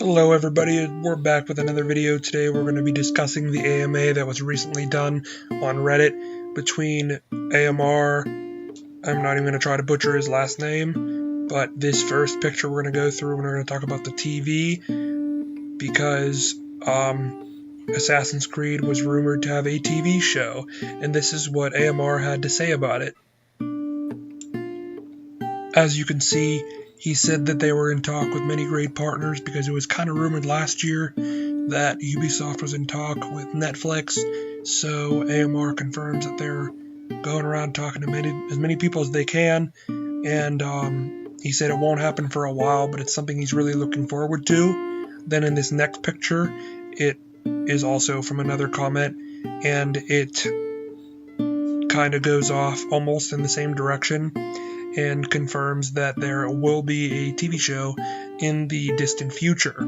Hello everybody, we're back with another video. Today we're going to be discussing the AMA that was recently done on Reddit between AMR, I'm not even going to try to butcher his last name, but this first picture we're going to go through and we're going to talk about the TV, because Assassin's Creed was rumored to have a TV show, and this is what AMR had to say about it. As you can see, he said that they were in talk with many great partners, because it was kind of rumored last year that Ubisoft was in talk with Netflix, so AMR confirms that they're going around talking to as many people as they can, and he said it won't happen for a while, but it's something he's really looking forward to. Then in this next picture, it is also from another comment, and it kind of goes off almost in the same direction, and confirms that there will be a TV show in the distant future.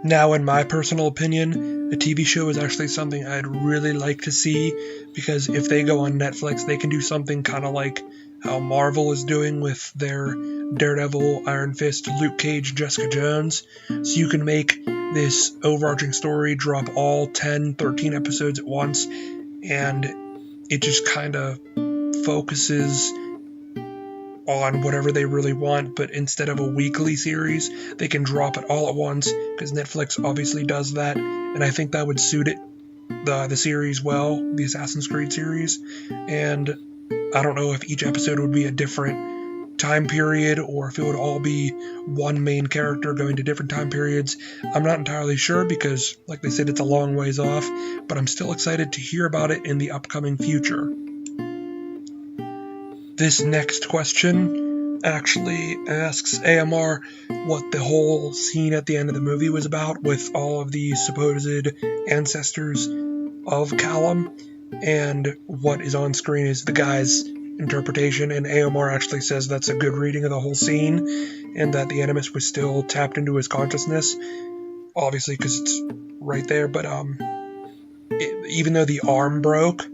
Now, in my personal opinion, a TV show is actually something I'd really like to see, because if they go on Netflix, they can do something kind of like how Marvel is doing with their Daredevil, Iron Fist, Luke Cage, Jessica Jones. So you can make this overarching story, drop all 10, 13 episodes at once, and it just kind of focuses on whatever they really want, but instead of a weekly series, they can drop it all at once, because Netflix obviously does that, and I think that would suit it, the series well, the Assassin's Creed series. And I don't know if each episode would be a different time period, or if it would all be one main character going to different time periods. I'm not entirely sure, because, like they said, it's a long ways off, but I'm still excited to hear about it in the upcoming future. This next question actually asks AMR what the whole scene at the end of the movie was about, with all of the supposed ancestors of Callum, and what is on screen is the guy's interpretation, and AMR actually says that's a good reading of the whole scene, and that the Animus was still tapped into his consciousness, obviously because it's right there, but even though the arm broke,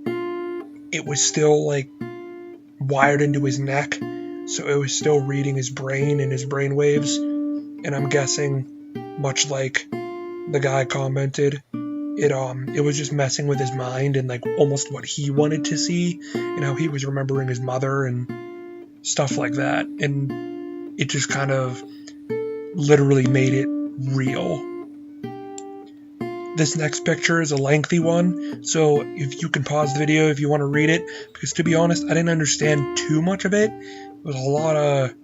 it was still like wired into his neck, so it was still reading his brain and his brain waves, and I'm guessing, much like the guy commented, it was just messing with his mind and like almost what he wanted to see, and how he was remembering his mother and stuff like that, and it just kind of literally made it real. This next picture is a lengthy one, so if you can pause the video if you want to read it, because to be honest, I didn't understand too much of it. It was a lot of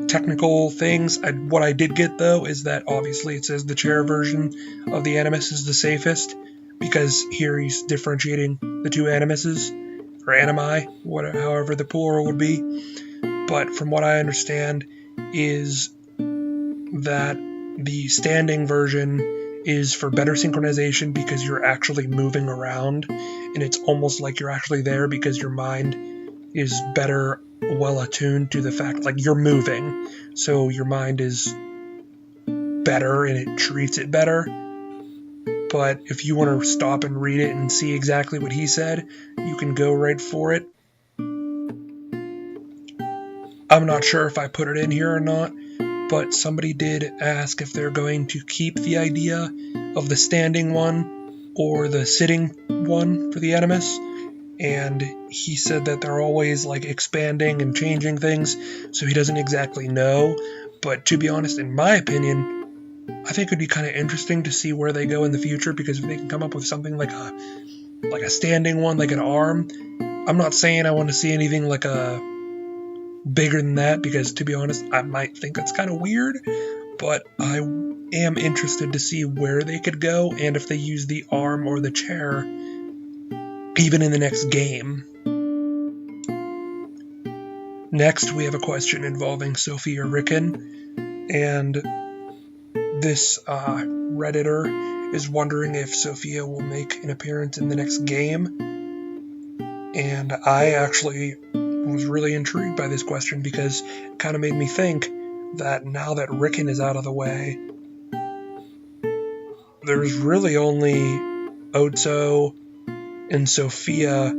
technical things. What I did get, though, is that obviously it says the chair version of the Animus is the safest, because here he's differentiating the two Animuses, or Animi, however the plural would be. But from what I understand is that the standing version is for better synchronization, because you're actually moving around, and it's almost like you're actually there, because your mind is better well attuned to the fact, like, you're moving, so your mind is better and it treats it better. But if you want to stop and read it and see exactly what he said, you can go right for it. I'm not sure if I put it in here or not, but somebody did ask if they're going to keep the idea of the standing one or the sitting one for the Animus, and he said that they're always like expanding and changing things, so he doesn't exactly know. But to be honest, in my opinion, I think it'd be kind of interesting to see where they go in the future, because if they can come up with something like a standing one, like an arm, I'm not saying I want to see anything like a bigger than that, because to be honest, I might think that's kind of weird, but I am interested to see where they could go, and if they use the arm or the chair even in the next game. Next, we have a question involving Sofia Ricken, and this Redditor is wondering if Sofia will make an appearance in the next game, and I actually was really intrigued by this question, because it kind of made me think that now that Ricken is out of the way, there's really only Otso and Sofia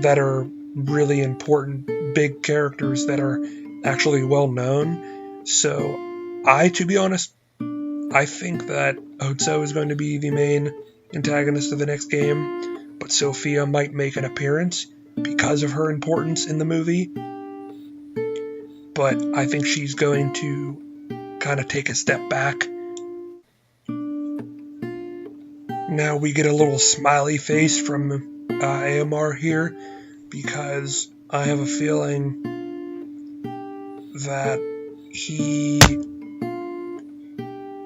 that are really important big characters that are actually well known. So To be honest, I think that Otso is going to be the main antagonist of the next game, but Sofia might make an appearance because of her importance in the movie. But I think she's going to kind of take a step back. Now we get a little smiley face from AMR here, because I have a feeling that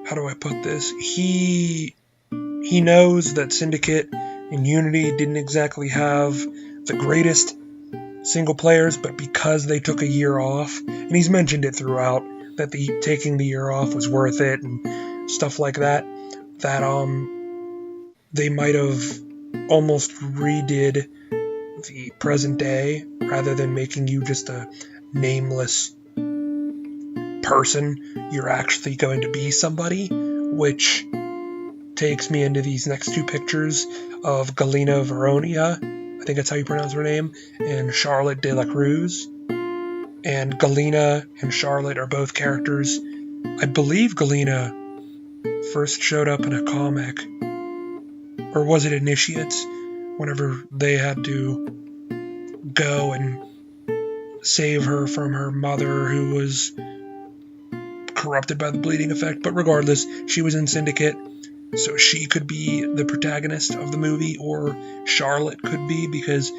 how do I put this? He knows that Syndicate and Unity didn't exactly have the greatest single players, but because they took a year off, and he's mentioned it throughout, that taking the year off was worth it and stuff like that, that they might have almost redid the present day rather than making you just a nameless person. You're actually going to be somebody, which takes me into these next two pictures of Galina Veronia, I think that's how you pronounce her name, and Charlotte de la Cruz. And Galina and Charlotte are both characters. I believe Galina first showed up in a comic, or was it Initiates, whenever they had to go and save her from her mother who was corrupted by the bleeding effect. But regardless, she was in Syndicate, so she could be the protagonist of the movie, or Charlotte could be, because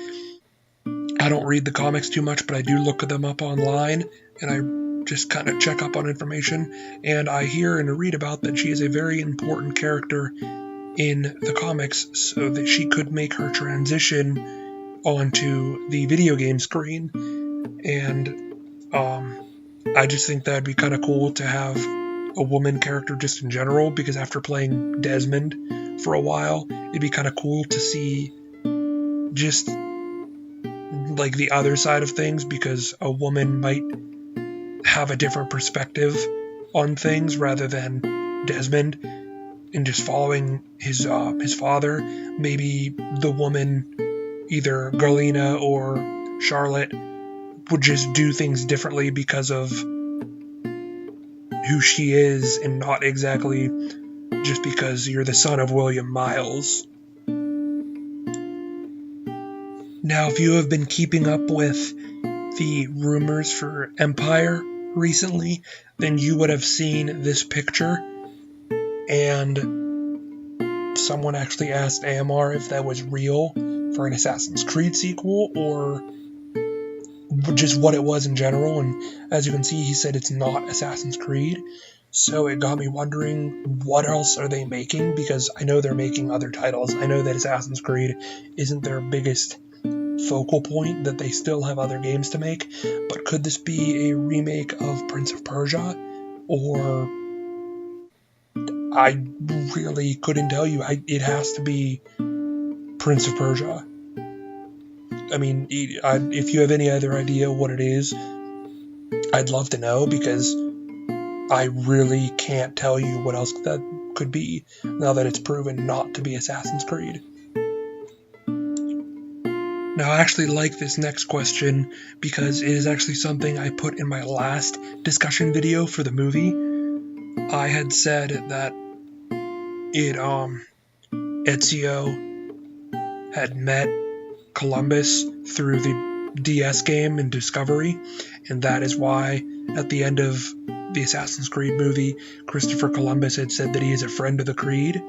I don't read the comics too much, but I do look them up online, and I just kind of check up on information, and I hear and read about that she is a very important character in the comics, so that she could make her transition onto the video game screen. And I just think that'd be kind of cool to have a woman character just in general, because after playing Desmond for a while, it'd be kind of cool to see just like the other side of things, because a woman might have a different perspective on things rather than Desmond, and just following his father. Maybe the woman, either Galina or Charlotte, would just do things differently because of who she is, and not exactly just because you're the son of William Miles. Now, if you have been keeping up with the rumors for Empire recently, then you would have seen this picture, and someone actually asked AMR if that was real for an Assassin's Creed sequel, or just what it was in general, and as you can see, he said it's not Assassin's Creed. So it got me wondering, what else are they making? Because I know they're making other titles. I know that Assassin's Creed isn't their biggest focal point, that they still have other games to make, but could this be a remake of Prince of Persia? Or I really couldn't tell you. It has to be Prince of Persia. I mean, if you have any other idea what it is, I'd love to know, because I really can't tell you what else that could be, now that it's proven not to be Assassin's Creed. Now, I actually like this next question, because it is actually something I put in my last discussion video for the movie. I had said that Ezio had met Columbus through the DS game in Discovery, and that is why at the end of the Assassin's Creed movie, Christopher Columbus had said that he is a friend of the Creed,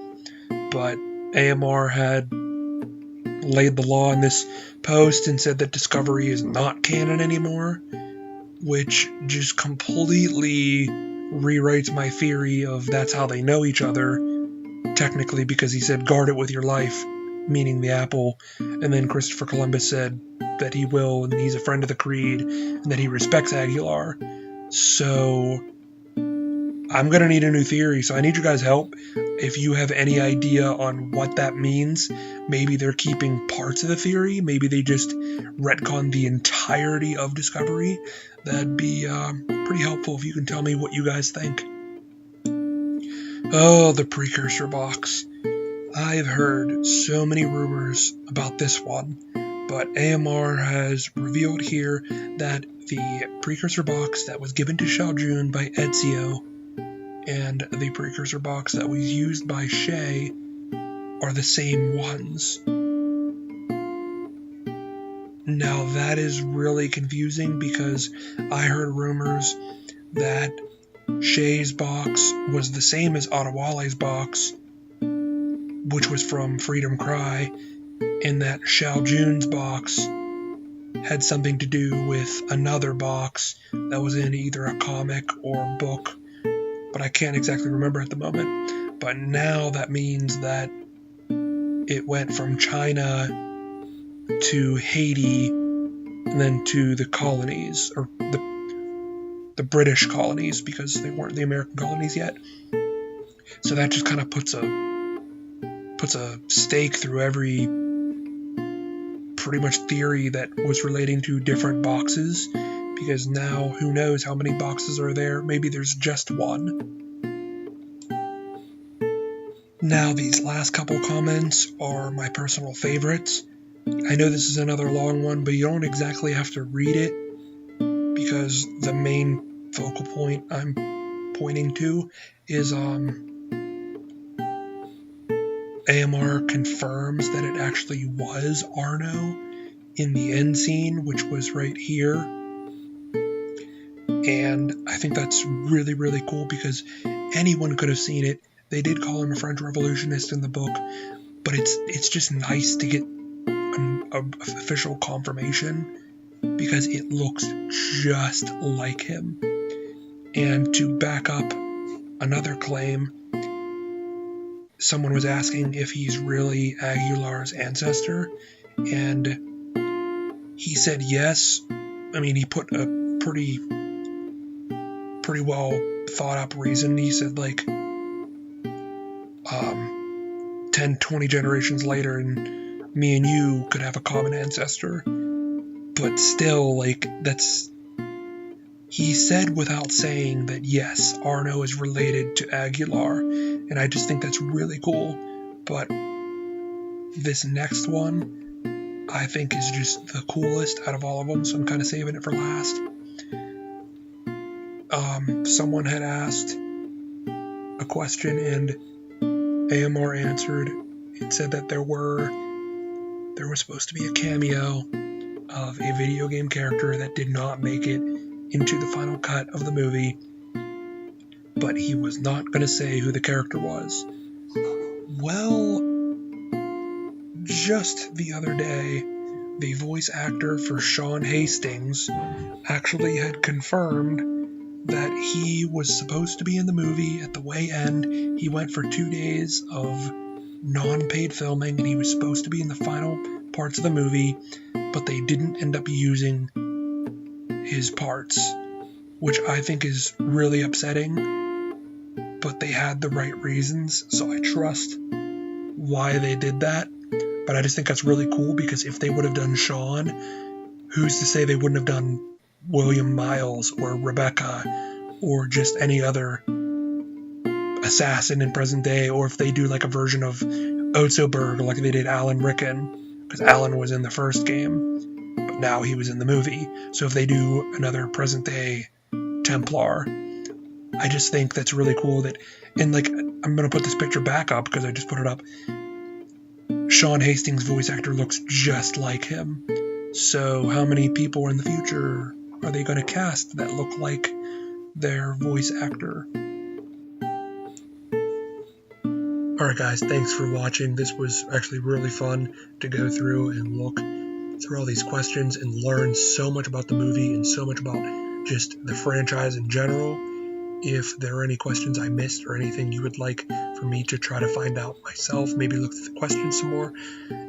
but AMR had laid the law in this post and said that Discovery is not canon anymore, which just completely rewrites my theory of that's how they know each other, technically, because he said guard it with your life, meaning the apple, and then Christopher Columbus said that he will, and he's a friend of the Creed, and that he respects Aguilar. So I'm going to need a new theory, so I need your guys' help. If you have any idea on what that means, maybe they're keeping parts of the theory, maybe they just retcon the entirety of Discovery, that'd be pretty helpful if you can tell me what you guys think. Oh, the Precursor Box. I've heard so many rumors about this one, but AMR has revealed here that the Precursor Box that was given to Shao Jun by Ezio and the Precursor Box that was used by Shay are the same ones. Now that is really confusing because I heard rumors that Shay's box was the same as Adewale's box, which was from Freedom Cry, and that Shao Jun's box had something to do with another box that was in either a comic or book, but I can't exactly remember at the moment. But now that means that it went from China to Haiti and then to the colonies, or the British colonies, because they weren't the American colonies yet. So that just kind of puts a stake through every pretty much theory that was relating to different boxes, because now who knows how many boxes are there. Maybe there's just one. Now these last couple comments are my personal favorites. I know this is another long one, but you don't exactly have to read it, because the main focal point I'm pointing to is AMR confirms that it actually was Arno in the end scene, which was right here. And I think that's really, really cool because anyone could have seen it. They did call him a French revolutionist in the book, but it's just nice to get an official confirmation because it looks just like him. And to back up another claim, someone was asking if he's really Aguilar's ancestor, and he said yes. I mean, he put a pretty well thought up reason. He said 10, 20 generations later, and me and you could have a common ancestor. But still, that's... He said without saying that, yes, Arno is related to Aguilar, and I just think that's really cool. But this next one, I think, is just the coolest out of all of them, so I'm kind of saving it for last. Someone had asked a question, and AMR answered. It said that there was supposed to be a cameo of a video game character that did not make it into the final cut of the movie, but he was not going to say who the character was. Well, just the other day, the voice actor for Sean Hastings actually had confirmed that he was supposed to be in the movie at the way end. He went for 2 days of non-paid filming, and he was supposed to be in the final parts of the movie, but they didn't end up using his parts, which I think is really upsetting, but they had the right reasons, so I trust why they did that. But I just think that's really cool, because if they would have done Sean, who's to say they wouldn't have done William Miles or Rebecca or just any other assassin in present day, or if they do a version of Otzoberg like they did Alan Rickon, because Alan was in the first game, but now he was in the movie. So if they do another present day Templar, I just think that's really cool. That, and I'm going to put this picture back up because I just put it up. Sean Hastings' voice actor looks just like him. So how many people in the future are they going to cast that look like their voice actor? Alright guys, thanks for watching. This was actually really fun to go through and look through all these questions and learn so much about the movie and so much about just the franchise in general. If there are any questions I missed or anything you would like for me to try to find out myself, maybe look at the questions some more,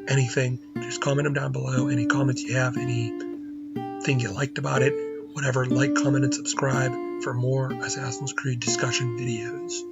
anything, just comment them down below. Any comments you have, anything you liked about it, whatever, comment, and subscribe for more Assassin's Creed discussion videos.